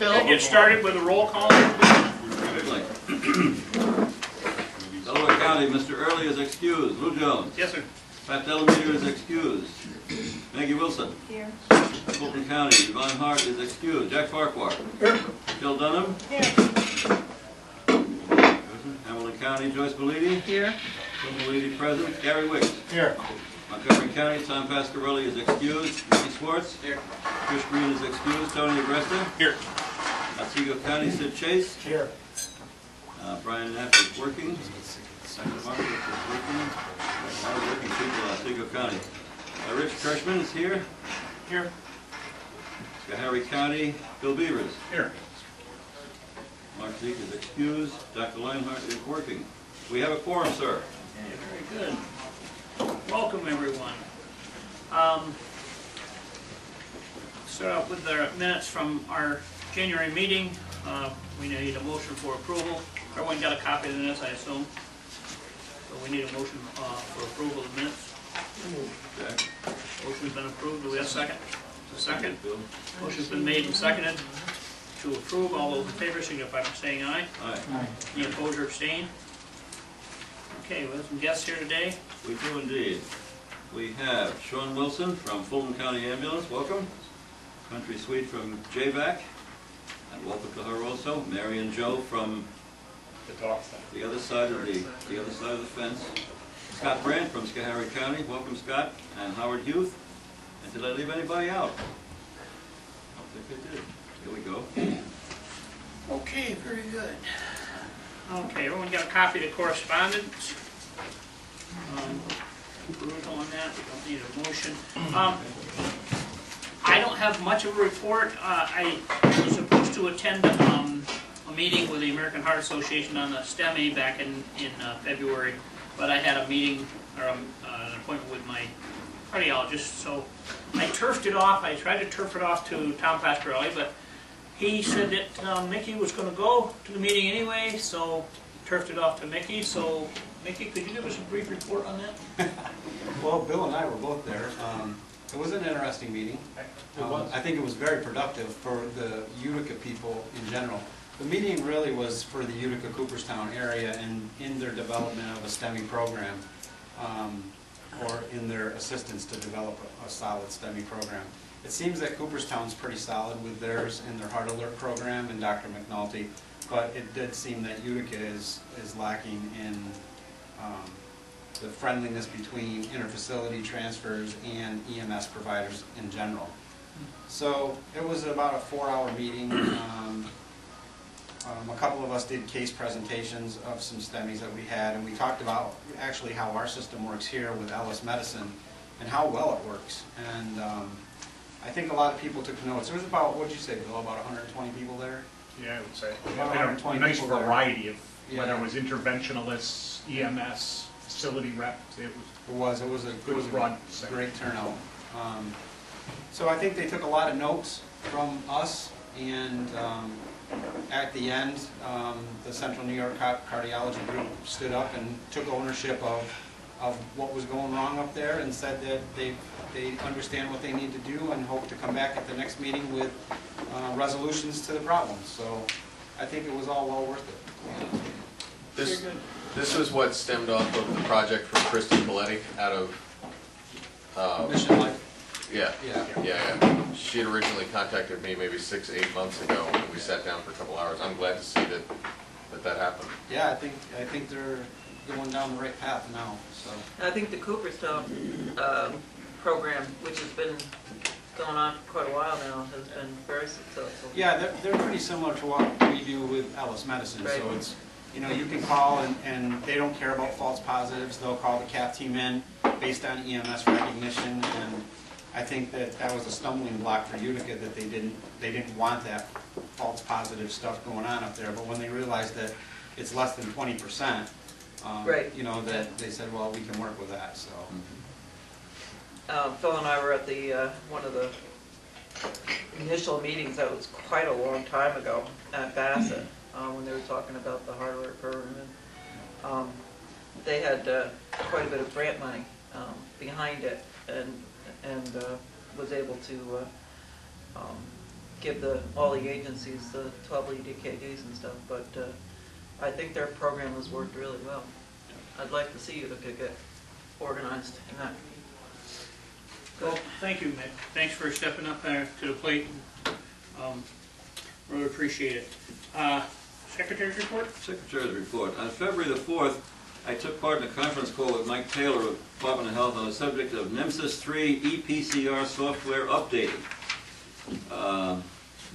Phil. Get started with a roll call. Delaware County, Mr. Early is excused. Lou Jones. Yes, sir. Pat Delameter is excused. Maggie Wilson. Here. Fulton County, Yvonne Hart is excused. Jack Farquhar. Here. Phil Dunham. Here. Hamilton County, Joyce Belidi. Here. Joe Belidi present. Gary Wicks. Here. Montgomery County, Tom Pasquarelli is excused. Ricky Swartz. Here. Chris Green is excused. Tony Agresta. Here. Otsego County, Sid Chase. Here. Brian Knapp is working. Mark is working. A lot of working people in Otsego County. Rich Kirschman is here. Here. Schoharie County, Bill Beavers. Here. Mark Zeke is excused. Dr. Leinhardt is working. We have a quorum, sir. Okay, very good. Welcome, everyone. Start off with the minutes from our January meeting. We need a motion for approval. Everyone got a copy of the minutes, I assume. So we need a motion for approval of the minutes. Okay. Motion's been approved. Do we have a second? A second. Bill. Motion's been made and seconded to approve. All those in favor signify by saying aye. Aye. Any opposed or abstained? Okay, we have some guests here today. We do indeed. We have Sean Wilson from Fulton County Ambulance. Welcome. Country Suite from JVAC. And welcome to her also. Mary and Joe from the other side of the fence. Scott Brandt from Schoharie County. Welcome, Scott. And Howard Youth. And did I leave anybody out? I don't think I did. Here we go. Okay, very good. Okay, everyone got a copy of the correspondence. Approval on that. We don't need a motion. I don't have much of a report. I was supposed to attend a meeting with the American Heart Association on the STEMI back in February, but I had a meeting or an appointment with my cardiologist, so I turfed it off. I tried to turf it off to Tom Pasquarelli, but he said that Mickey was going to go to the meeting anyway, so turfed it off to Mickey. So, Mickey, could you give us a brief report on that? Well, Bill and I were both there. It was an interesting meeting. I think it was very productive for the Utica people in general. The meeting really was for the Utica-Cooperstown area and in their development of a STEMI program, or in their assistance to develop a solid STEMI program. It seems that Cooperstown's pretty solid with theirs and their Heart Alert program and Dr. McNulty, but it did seem that Utica is lacking in the friendliness between interfacility transfers and EMS providers in general. So it was about a 4-hour meeting. A couple of us did case presentations of some STEMIs that we had, and we talked about actually how our system works here with Ellis Medicine and how well it works. And I think a lot of people took notes. There was about, what did you say, Bill, about 120 people there? Yeah, I would say. About 120 a nice people there. variety of whether Yeah. it was interventionalists, EMS, facility reps. It was a broad great turnout. So I think they took a lot of notes from us, and at the end, the Central New York Cardiology Group stood up and took ownership of what was going wrong up there and said that they understand what they need to do and hope to come back at the next meeting with resolutions to the problems. So I think it was all well worth it. This was what stemmed off of the project from Kristen Coletti out of Mission Life. Yeah. She had originally contacted me maybe 6-8 months ago, and we sat down for a couple hours. I'm glad to see that happened. Yeah, I think they're going down the right path now. So I think the Cooperstown program, which has been going on for quite a while now, has been very successful. yeah, they're pretty similar to what we do with Ellis Medicine. Right. So it's, you know, you can call and they don't care about false positives. They'll call the CAF team in based on EMS recognition, and I think that was a stumbling block for Utica, that they didn't want that false positive stuff going on up there. But when they realized that it's less than 20%, right. you know, that they said, well, we can work with that. So Phil and I were at the one of the initial meetings. That was quite a long time ago at Bassett, when they were talking about the Heart Alert program. And, they had quite a bit of grant money behind it, and was able to give all the agencies the 12 lead EKGs and stuff, but I think their program has worked really well. I'd like to see Utica get organized in that. Well, thank you, Mick. Thanks for stepping up to the plate. Really appreciate it. Secretary's report? Secretary's report. On February the 4th, I took part in a conference call with Mike Taylor of Department of Health on the subject of NEMSIS 3 ePCR software updating.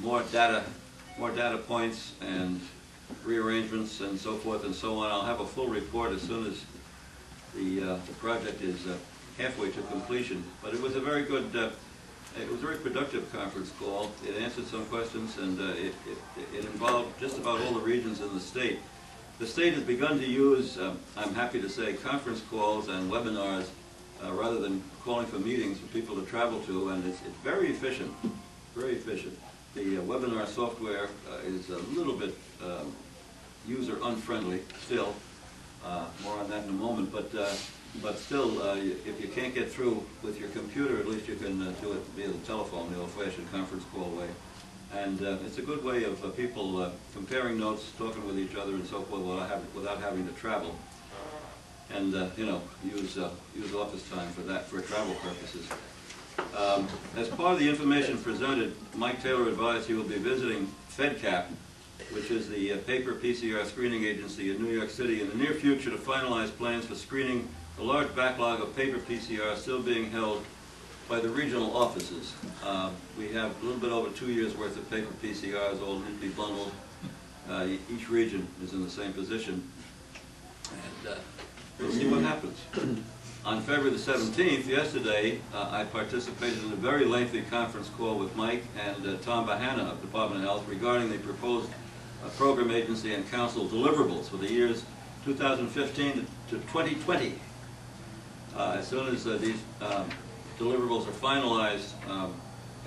More data points and rearrangements and so forth and so on. I'll have a full report as soon as the project is halfway to completion. But it was a very good, it was a very productive conference call. It answered some questions, and it involved just about all the regions in the state. The state has begun to use, I'm happy to say, conference calls and webinars rather than calling for meetings for people to travel to, and it's very efficient, very efficient. The webinar software is a little bit user unfriendly still. More on that in a moment, but still, if you can't get through with your computer, at least you can do it via the telephone, the old-fashioned conference call way. And it's a good way of people comparing notes, talking with each other and so forth without having to travel. And, you know, use office time for that, for travel purposes. As part of the information presented, Mike Taylor advised he will be visiting FedCap, which is the paper PCR screening agency in New York City, in the near future to finalize plans for screening the large backlog of paper PCR still being held by the regional offices. We have a little bit over 2 years' worth of paper PCRs, all neatly bundled. Each region is in the same position, and we'll see what happens. On February the 17th, yesterday, I participated in a very lengthy conference call with Mike and Tom Bahana of Department of Health regarding the proposed program agency and council deliverables for the years 2015 to 2020. As soon as these deliverables are finalized,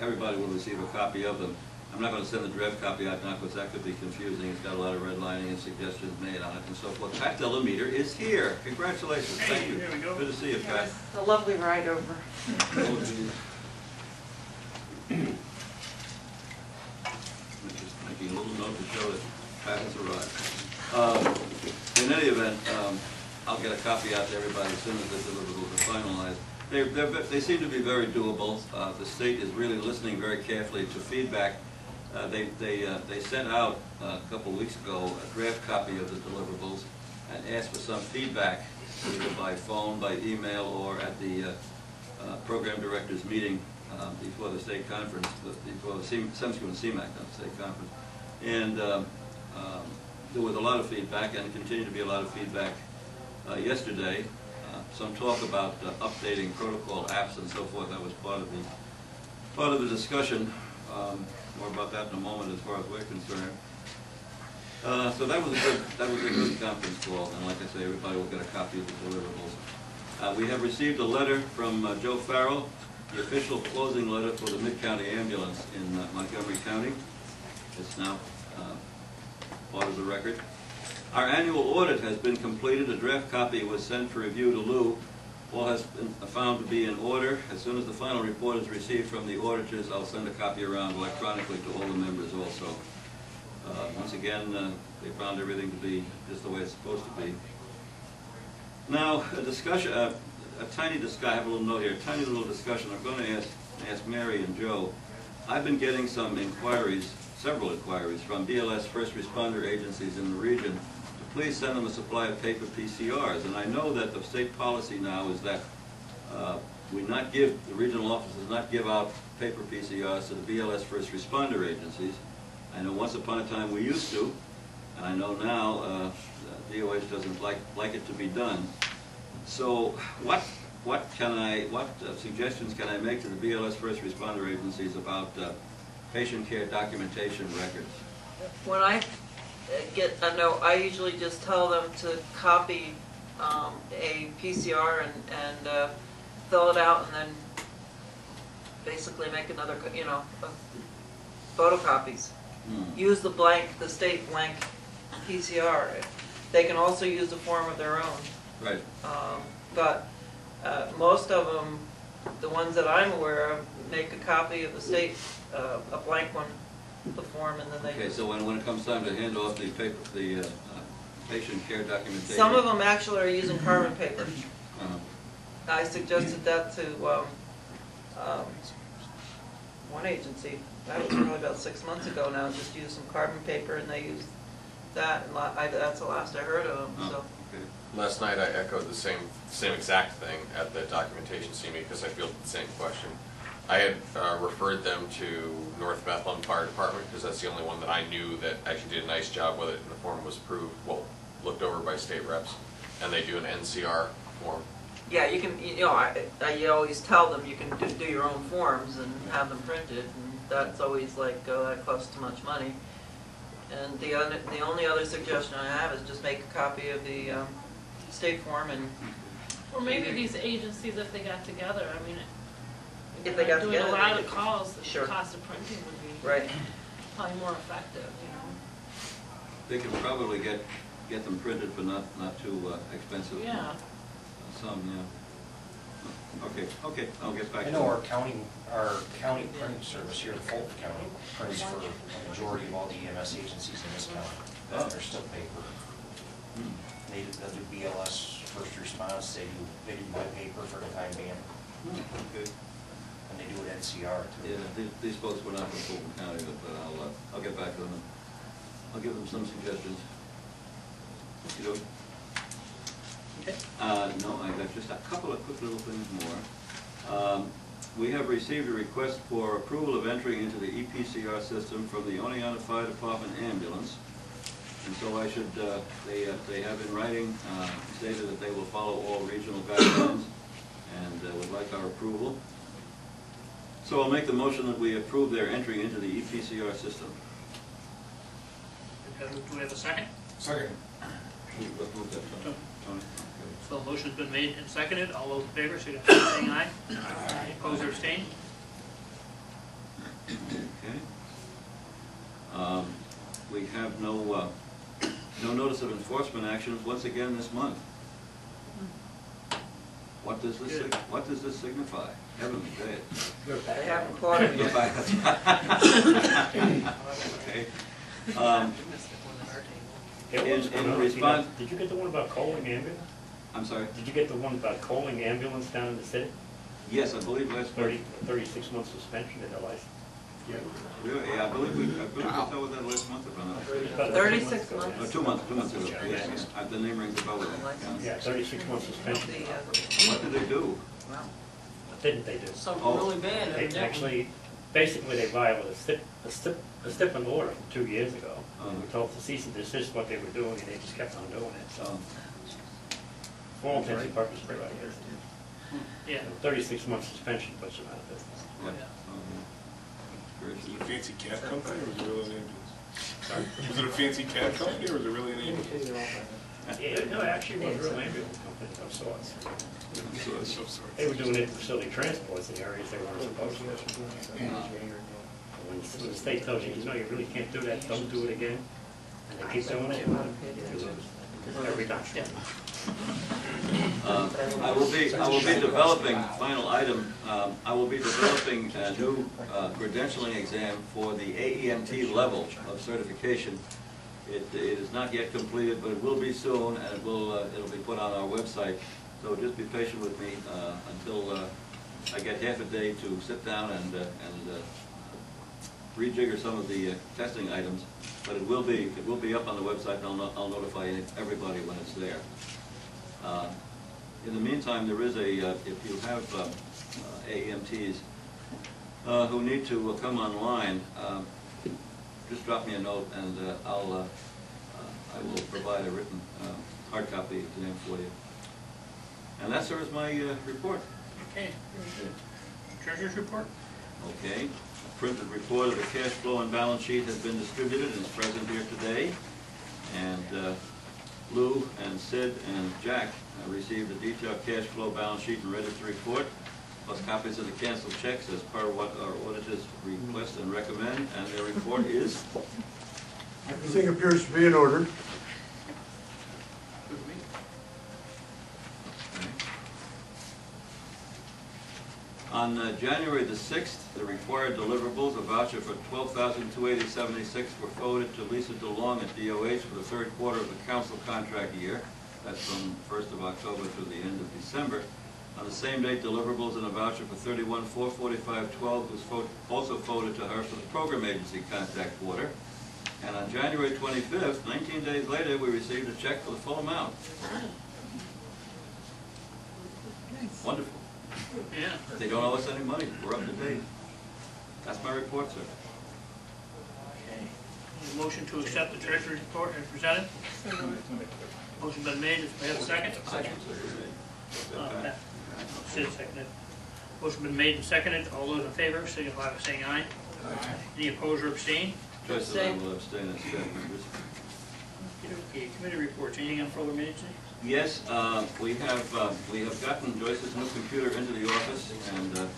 everybody will receive a copy of them. I'm not going to send the draft copy out now because that could be confusing. It's got a lot of redlining and suggestions made on it and so forth. Pat Delameter is here. Congratulations. Hey, thank you. there we go. Good to see you, Pat. It's a lovely ride over. Just making a little note to show that Pat has arrived. In any event, I'll get a copy out to everybody as soon as the deliverables are finalized. They seem to be very doable. The state is really listening very carefully to feedback. They sent out a couple of weeks ago a draft copy of the deliverables and asked for some feedback, either by phone, by email, or at the program directors meeting before the state conference, before the subsequent CMAC, not the state conference. And there was a lot of feedback, and continued to be a lot of feedback yesterday. Some talk about updating protocol apps and so forth. That was part of the discussion. More about that in a moment as far as we're concerned. So that was a good conference call, and like I say, everybody will get a copy of the deliverables. We have received a letter from Joe Farrell, the official closing letter for the Mid-County Ambulance in Montgomery County. It's now part of the record. Our annual audit has been completed. A draft copy was sent for review to Lou. All has been found to be in order. As soon as the final report is received from the auditors, I'll send a copy around electronically to all the members also. Once again, they found everything to be just the way it's supposed to be. Now, a discussion, a tiny discussion, I have a little note here, a tiny little discussion. I'm going to ask Mary and Joe. I've been getting some inquiries, several inquiries, from BLS first responder agencies in the region. Please send them a supply of paper PCRs. And I know that the state policy now is that we not give, the regional offices not give out paper PCRs to the BLS first responder agencies. I know once upon a time we used to, and I know now DOH doesn't like it to be done. So what suggestions can I make to the BLS first responder agencies about patient care documentation records? When I get a note, I usually just tell them to copy a PCR and fill it out, and then basically make another, photocopies. Use the state blank PCR. They can also use a form of their own. Right. But most of them, the ones that I'm aware of, make a copy of the state, a blank one, the form, and then they. Okay, so when it comes time to hand off the paper, the patient care documentation? Some of them actually are using carbon paper. Uh-huh. I suggested that to one agency. That was probably about 6 months ago now. Just use some carbon paper, and they use that. And that's the last I heard of them. So. Okay. Last night I echoed the same exact thing at the documentation CME because I fielded the same question. I had referred them to North Bethlehem Fire Department because that's the only one that I knew that actually did a nice job with it, and the form was approved, well, looked over by state reps, and they do an NCR form. Yeah, you can. You always tell them you can do your own forms and have them printed, and that's always like that costs too much money. And the only other suggestion I have is just make a copy of the state form and. Or maybe these agencies, if they got together, I mean, If they got doing together, a lot they of could- calls, the Sure. cost of printing would be Right. probably more effective, you know? They can probably get them printed for not too expensive. Yeah. Some, yeah. Okay, I'll get back to I know our county printing service here in Fulton County prints for a majority of all the EMS agencies in this county. Oh. They're still paper. They do BLS, first response, they do by paper for the time being, Okay. and they do it NCR too. Yeah, these folks were not from Fulton County, but I'll get back to them. I'll give them some suggestions. You know? Okay. No, I got just a couple of quick little things more. We have received a request for approval of entering into the EPCR system from the Oneonta Fire Department ambulance. And so I should, they have in writing stated that they will follow all regional guidelines and would like our approval. So I'll make the motion that we approve their entry into the EPCR system. Do we have a second? Second. Move that, Tony. Okay. So the motion's been made and seconded. All those in favor, signify by saying aye. Aye. Opposed or abstained? Okay. We have no notice of enforcement actions once again this month. What does this signify? Heavenly day. They haven't caught it yet. Okay. In response, did you get the one about calling ambulance? I'm sorry? Did you get the one about calling ambulance down in the city? Yes, I believe last month. 36 month suspension in the license. Really? Yeah, I believe we dealt with that last month, if I'm not mistaken. 36 Oh, months. 2 months ago, yes. The name rings a bell with that. Yeah, 36 month suspension. What did they do? Wow. What didn't they do? Something Oh. really bad. They actually, basically they violated a stipend order from 2 years ago. And we told to cease and desist what they were doing, and they just kept on doing it, so. For all intents and purposes, they're out of business. Yeah. 36 month suspension puts them out of business. Yeah. Was it a fancy cab company or was it really an ambulance? Sorry? Was it a fancy cab company or was it really an ambulance? Yeah, no, actually it was a real ambulance company of sorts. So sorry. They were doing it for facility transports in areas they weren't supposed to. When the state tells you, you really can't do that, don't do it again, and they keep doing it, every time. I will be developing, final item, I will be developing a new credentialing exam for the AEMT level of certification. It is not yet completed, but it will be soon, and it'll be put on our website. So just be patient with me until I get half a day to sit down and rejigger some of the testing items. But it will be up on the website, and I'll notify everybody when it's there. In the meantime, there is if you have AEMTs who need to come online, just drop me a note, and I will provide a written hard copy exam for you. And that serves my report. Okay, very good. Treasurer's report? Okay. A printed report of the cash flow and balance sheet has been distributed and is present here today. And Lou and Sid and Jack received a detailed cash flow balance sheet and register report, plus copies of the canceled checks as per what our auditors request and recommend, and their report is? Everything appears to be in order. On January the 6th, the required deliverables, a voucher for $12,280.76 were forwarded to Lisa DeLong at DOH for the third quarter of the council contract year. That's from 1st of October through the end of December. On the same date, deliverables and a voucher for $31,445.12 was also forwarded to her for the program agency contact quarter. And on January 25th, 19 days later, we received a check for the full amount. Wonderful. Yeah. They don't owe us any money. We're up to date. That's my report, sir. Okay. Motion to accept the treasurer's report as presented. Motion been made. Do we have a second? Second. Sid seconded. Motion been made and seconded. All those in favor signify by saying aye. Any opposed or abstain? Joyce and I will abstain as staff members. Okay, committee reports. Anything on further minutes? Yes, we have gotten Joyce's new computer into the office, and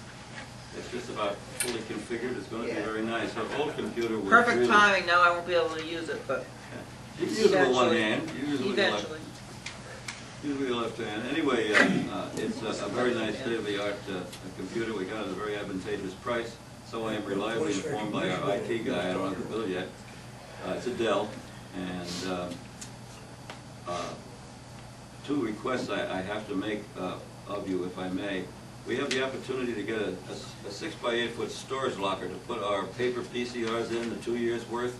it's just about fully configured. It's going to be very nice. Her old computer was Perfect really, timing, now I won't be able to use it, but you can use it with one hand. You use it with your left. eventually. Use it with your left hand. Anyway, it's a very nice state-of-the-art computer. We got it at a very advantageous price. So I am reliably informed by our IT guy. I don't have the bill yet. It's a Dell, and two requests I have to make of you, if I may. We have the opportunity to get a 6x8 foot storage locker to put our paper PCRs in, the 2 years worth.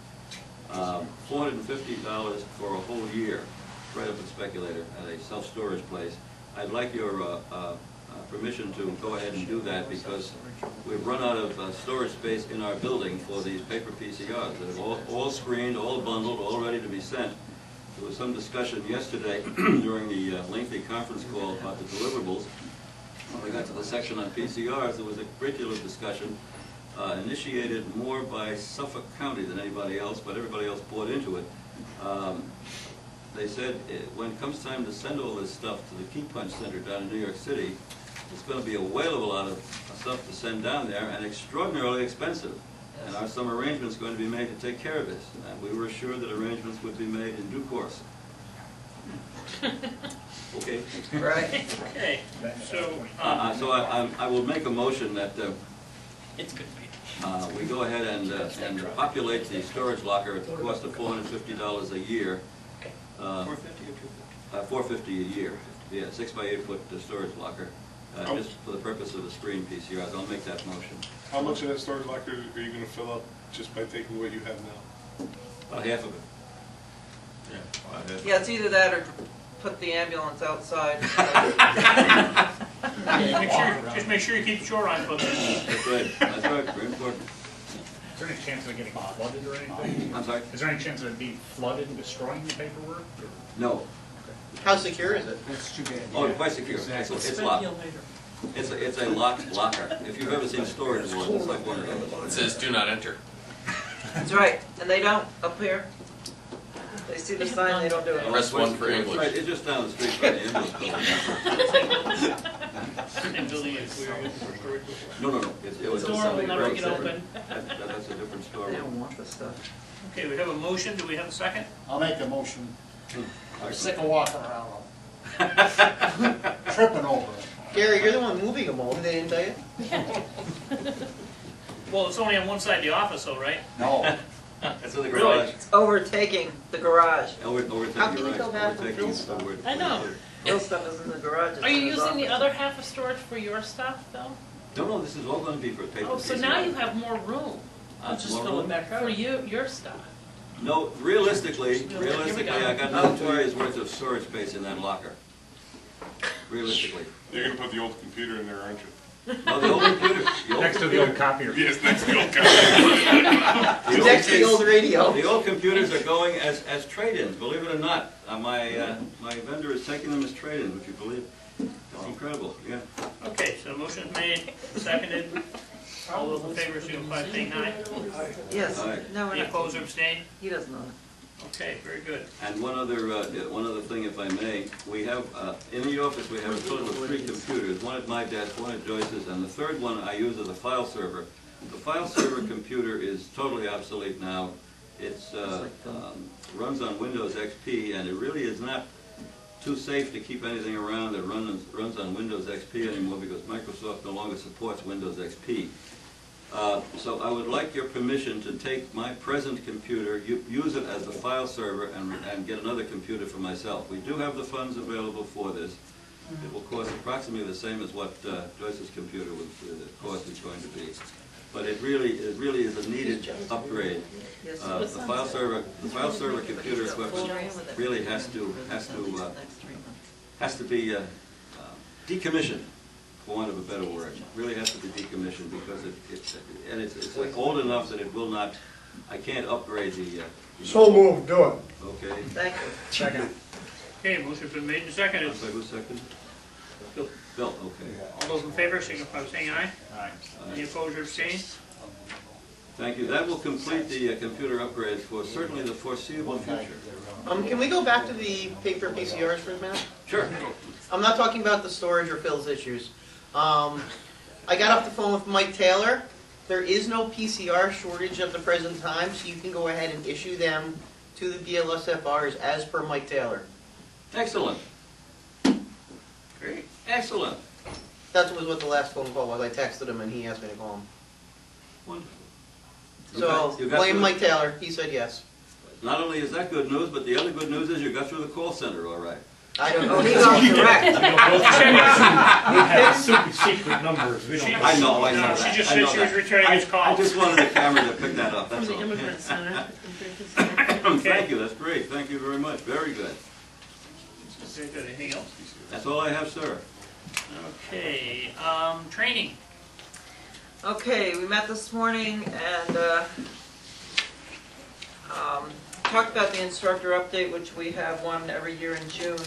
$450 for a whole year, right up at Speculator at a self-storage place. I'd like your permission to go ahead and do that, because we've run out of storage space in our building for these paper PCRs that are all screened, all bundled, all ready to be sent. There was some discussion yesterday during the lengthy conference call about the deliverables. When we got to the section on PCRs, there was a great deal of discussion, initiated more by Suffolk County than anybody else, but everybody else bought into it. They said when it comes time to send all this stuff to the Key Punch Center down in New York City, it's going to be a whale of a lot of stuff to send down there, and extraordinarily expensive. And are some arrangements going to be made to take care of this? And we were assured that arrangements would be made in due course. Okay. Right. Okay, so, So I will make a motion that it's good. we go ahead and populate the storage locker at the cost of $450 a year. $450 or $250? $450 a year. Yeah, 6x8 foot storage locker, just for the purpose of the screen PCRs. I'll make that motion. How much of that storage locker are you going to fill up just by taking what you have now? About half of it. Yeah, it's either that or put the ambulance outside. Just make sure you keep the shore on foot. That's right. That's right. Very important. Is there any chance of it getting flooded or anything? I'm sorry? Is there any chance of it being flooded and destroying the paperwork? Or? No. How secure is it? That's too bad. Oh, quite secure. Exactly. It's locked. It's a locked locker. If you've ever seen storage ones, it's like one of those. It says do not enter. That's right, and they don't up here. They see the sign, they don't do it. Press one for English. Right, it's just down the street from the ambulance building. Same building as we were using for storage before. No. It was The door will never get open. That's a different story. They don't want the stuff. Okay, we have a motion. Do we have a second? I'll make the motion. I'm Sick of walking around them. Tripping over it. Gary, you're the one moving them over, they didn't tell you? Well, it's only on one side of the office, though, right? No. That's in the Really? garage. It's overtaking the garage. Overtaking How can you your go right. back and Overtaking fill stuff? forward. I know. Real stuff is in the garage. it's Are you in his using the office. other half of storage for your stuff, though? No, this is all going to be for paper. Oh, so now you have more room More room? for your stuff. No, realistically, Here we go. I got another 2 years worth of storage space in that locker. Realistically. You're going to put the old computer in there, aren't you? No, the old computer. Next to the old copier. Yes, next to the old computer. Next to the old radio. The old computers are going as trade-ins, believe it or not. My vendor is taking them as trade-ins, would you believe? It's incredible, yeah. Okay, so motion is made, seconded. All those in favor, signify by saying aye. Yes, Aye. no, we're Any not. opposed or abstained? He doesn't know. Okay, very good. And one other thing, if I may, we have, in the office, we have a total of 3 computers, one at my desk, one at Joyce's, and the third one I use as a file server. The file server computer is totally obsolete now. It's runs on Windows XP, and it really is not too safe to keep anything around that runs on Windows XP anymore because Microsoft no longer supports Windows XP. So I would like your permission to take my present computer, use it as the file server, and get another computer for myself. We do have the funds available for this. It will cost approximately the same as what Joyce's computer the cost is going to be. But it really is a needed upgrade. The file server computer equipment really has to be decommissioned, for want of a better word. It really has to be decommissioned because it's like old enough that it will not. I can't upgrade the. So moved, do it. Okay. Thank you. Second. Okay, motion's been made and seconded. I'm sorry, who's second? Bill. Bill. Okay. All those in favor, signify by saying aye. Aye. Any opposed or abstained? Thank you. That will complete the computer upgrades for certainly the foreseeable future. Can we go back to the paper PCRs for a minute? Sure. I'm not talking about the storage or Phil's issues. I got off the phone with Mike Taylor. There is no PCR shortage at the present time, so you can go ahead and issue them to the BLSFRs as per Mike Taylor. Excellent. Great. Excellent. That was what the last phone call was. I texted him and he asked me to call him. Wonderful. So, You got blame through- Mike Taylor. He said yes. Not only is that good news, but the other good news is you got through the call center all right. I don't know. He's on direct. We have super secret numbers, we don't. I know that. She just I said know she was that. returning his I call. just wanted the camera to pick that up, From that's the all. immigrant center. Thank you, that's great. Thank you very much. Very good. Very good. Anything else? That's all I have, sir. Okay, training. Okay, we met this morning and talked about the instructor update, which we have one every year in June.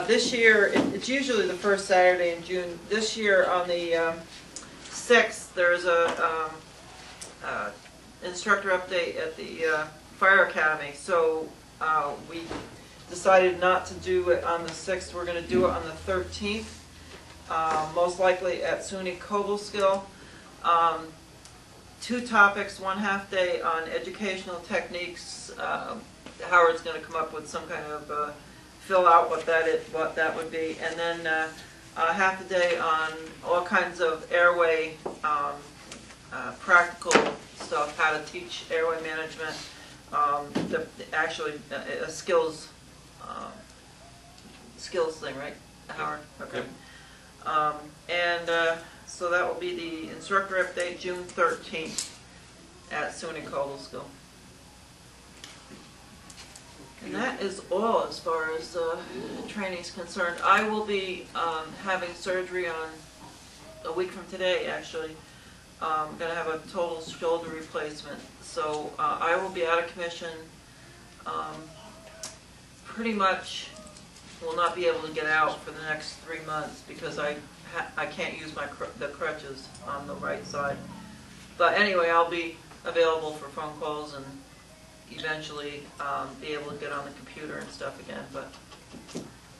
This year, it's usually the first Saturday in June. This year, on the 6th, there's a instructor update at the Fire Academy. So we decided not to do it on the 6th. We're going to do it on the 13th, most likely at SUNY Cobleskill. 2 topics, 1 half day on educational techniques. Howard's going to come up with some kind of fill out what that would be, and then half a day on all kinds of airway practical stuff, how to teach airway management, actually a skills thing, right, Howard? Okay. So that will be the instructor update, June 13th at SUNY Cobleskill. And that is all as far as training is concerned. I will be having surgery on a week from today, actually. I'm going to have a total shoulder replacement. So I will be out of commission. Pretty much will not be able to get out for the next 3 months because I can't use the crutches on the right side. But anyway, I'll be available for phone calls and eventually be able to get on the computer and stuff again. But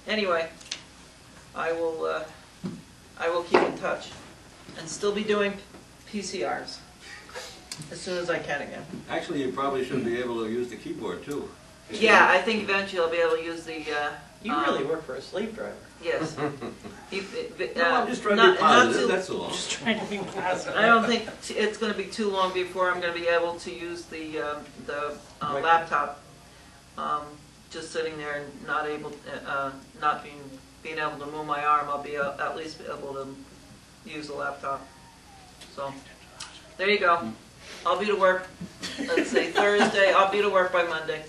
anyway, I will keep in touch and still be doing PCRs as soon as I can again. Actually, you probably should be able to use the keyboard too. Yeah, I think eventually I'll be able to use the. You really work for a slave driver. Yes. No, I'm just trying to be positive, that's all. Just trying to be positive. I don't think it's going to be too long before I'm going to be able to use the laptop. Just sitting there and not able, not being able to move my arm. I'll be at least be able to use the laptop. So there you go. I'll be to work. Let's say Thursday. I'll be to work by Monday.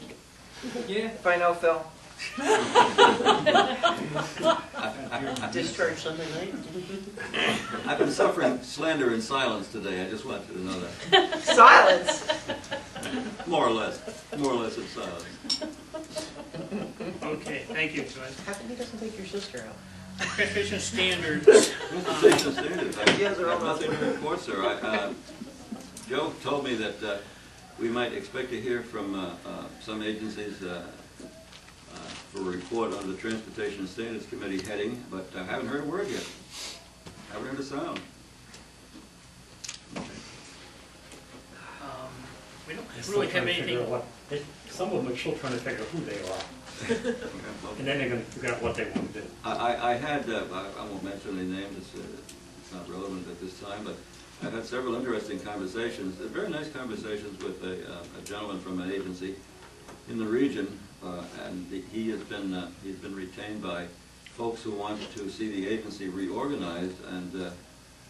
Yeah. If I know Phil. Discharge Sunday night. I've been suffering slander in silence today, I just want you to know that. Silence. More or less in silence. Okay, thank you, Joyce. How come he doesn't take your sister out? Transportation standards. Transportation standards, I Yeah, they're all have nothing to report, sir. Joe told me that we might expect to hear from some agencies for a report on the Transportation Standards Committee heading, but I haven't heard a word yet. Haven't heard a sound. We don't really have anything. Some of them are still trying to figure out who they are, and then they're gonna figure out what they want to do. I had, I won't mention any names, it's not relevant at this time, but I've had several interesting conversations, very nice conversations with a gentleman from an agency in the region, and he's been retained by folks who want to see the agency reorganized, and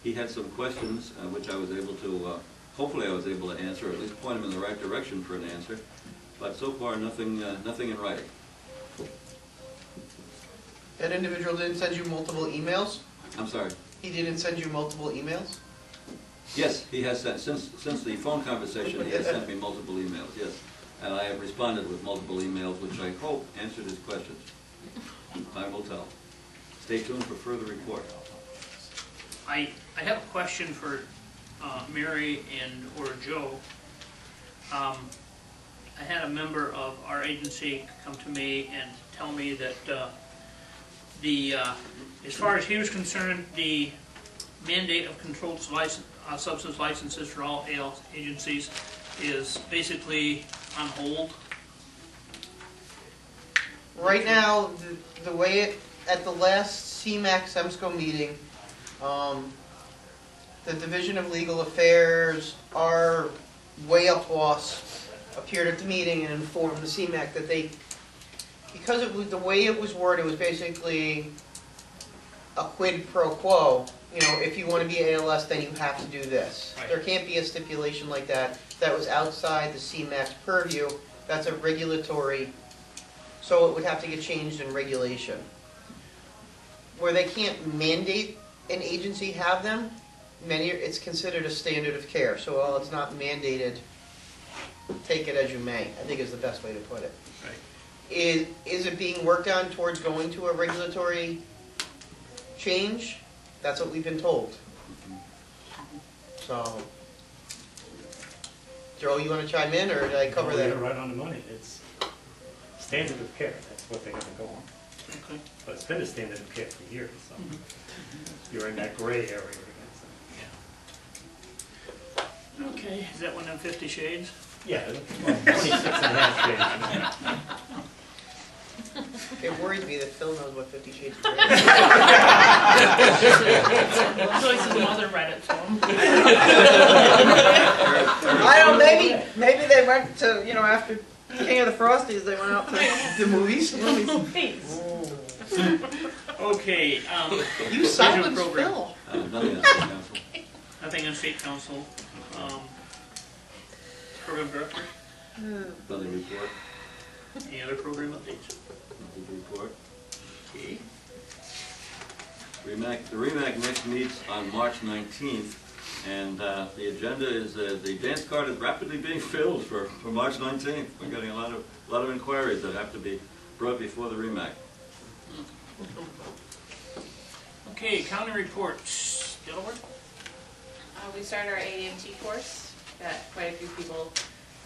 he had some questions which I was able to, hopefully I was able to answer, or at least point him in the right direction for an answer, but so far nothing in writing. That individual didn't send you multiple emails? I'm sorry. He didn't send you multiple emails? Yes, he has sent, since the phone conversation, he has sent me multiple emails, yes. And I have responded with multiple emails, which I hope answered his questions. Time will tell. Stay tuned for further report. I have a question for Mary and or Joe. I had a member of our agency come to me and tell me that as far as he was concerned, the mandate of controlled substance licenses for all AL agencies is basically on hold. Right now, the way it, at the last CMAC-SEMSCO meeting, the Division of Legal Affairs, our way up boss, appeared at the meeting and informed the CMAC that they, because it was the way it was worded, it was basically a quid pro quo. You know, if you want to be ALS, then you have to do this. Right. There can't be a stipulation like that. That was outside the CMAC's purview. That's a regulatory, so it would have to get changed in regulation. Where they can't mandate an agency have them, it's considered a standard of care. So while it's not mandated, take it as you may, I think is the best way to put it. Right. Is it being worked on towards going to a regulatory change? That's what we've been told. So, Joe, you want to chime in, or did I cover that? You're right on the money. It's standard of care. That's what they're going to go on. Okay. But it's been a standard of care for years, so you're in that gray area again. So. Okay, is that one of them 50 Shades? Yeah, well, 26 and a half shades. It worries me that Phil knows what 50 Shades of Grey is. Joyce's mother read it to him. I don't know, maybe they went to, you know, after King of the Frosties, they went out to The movies? Please. Okay, You silenced program. Phil. Nothing else, Council. Nothing on State Council. Program Director, Nothing report. any other program updates? Nothing report. Okay. The REMAC next meets on March 19th, and the agenda is the dance card is rapidly being filled for March 19th. We're getting a lot of inquiries that have to be brought before the REMAC. Okay, county reports. Delaware? We started our AAMT course. Got quite a few people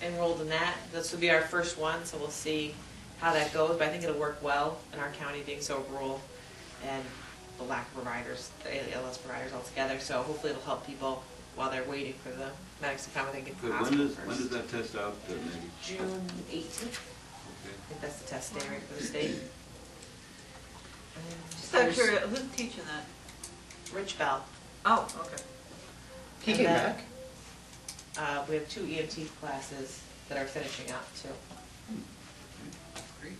enrolled in that. This will be our first one, so we'll see how that goes. But I think it'll work well in our county being so rural and the lack of providers, the ALS providers altogether. So hopefully it'll help people while they're waiting for the medics to come and they get to the hospital first. When does that test out, maybe? June 18th. Okay. I think that's the test day right for the state. Just out of curiosity, who's teaching that? Rich Bell. Oh, okay. He And came then, back. We have 2 EMT classes that are finishing up too. Great.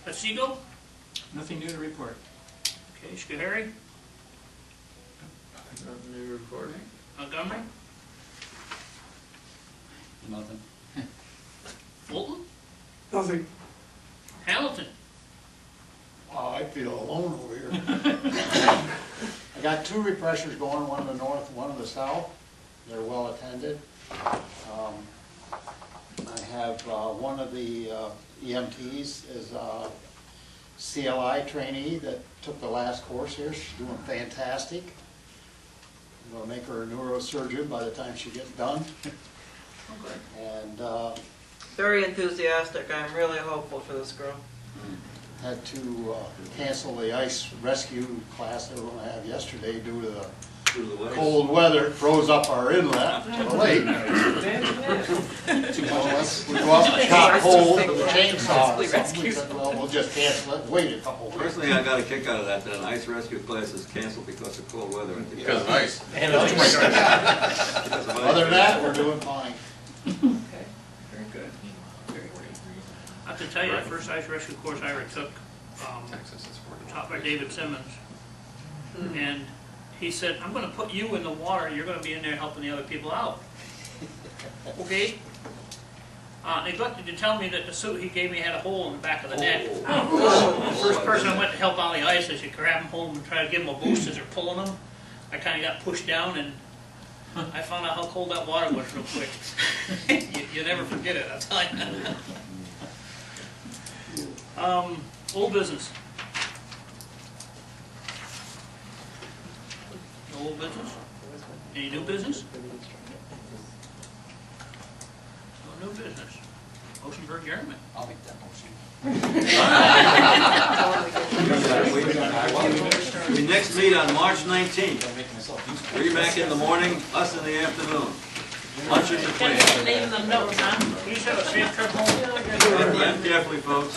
Otsego? Nothing new to report. Okay, Schoharie? Nothing new report. Montgomery? Nothing. Fulton? Nothing. Hamilton? I feel alone over here. I got 2 refreshers going, one in the north, one in the south. They're well attended. I have one of the EMTs is a CLI trainee that took the last course here. She's doing fantastic. I'm going to make her a neurosurgeon by the time she gets done. Okay. And Very enthusiastic. I'm really hopeful for this girl. had to cancel the ice rescue class they were going to have yesterday due to the Through the waves. cold weather, froze up our inlet to the lake. Unless we go up and chop holes with a chainsaw or something, we said, well, we'll just cancel it, wait a couple of weeks. Personally, I got a kick out of that an ice rescue class is canceled because of cold weather. Because of ice. Because of ice. Other than that, we're doing fine. Okay. Very good. I have to tell you, the first ice rescue course I ever took, taught by David Simmons, and he said, I'm going to put you in the water, you're going to be in there helping the other people out. Okay? Neglected to tell me that the suit he gave me had a hole in the back of the neck. The first person I went to help on the ice, I should grab him home and try to give him a boost as they're pulling him. I kind of got pushed down, and I found out how cold that water was real quick. you never forget it, I'll tell you. Old business. No old business? Any new business? No new business. Motion for adjournment. I'll make that motion. We next meet on March 19th. 3 back in the morning, us in the afternoon. Lunch in between. Name them notes, huh? Please have a safe trip home. Drive carefully, folks.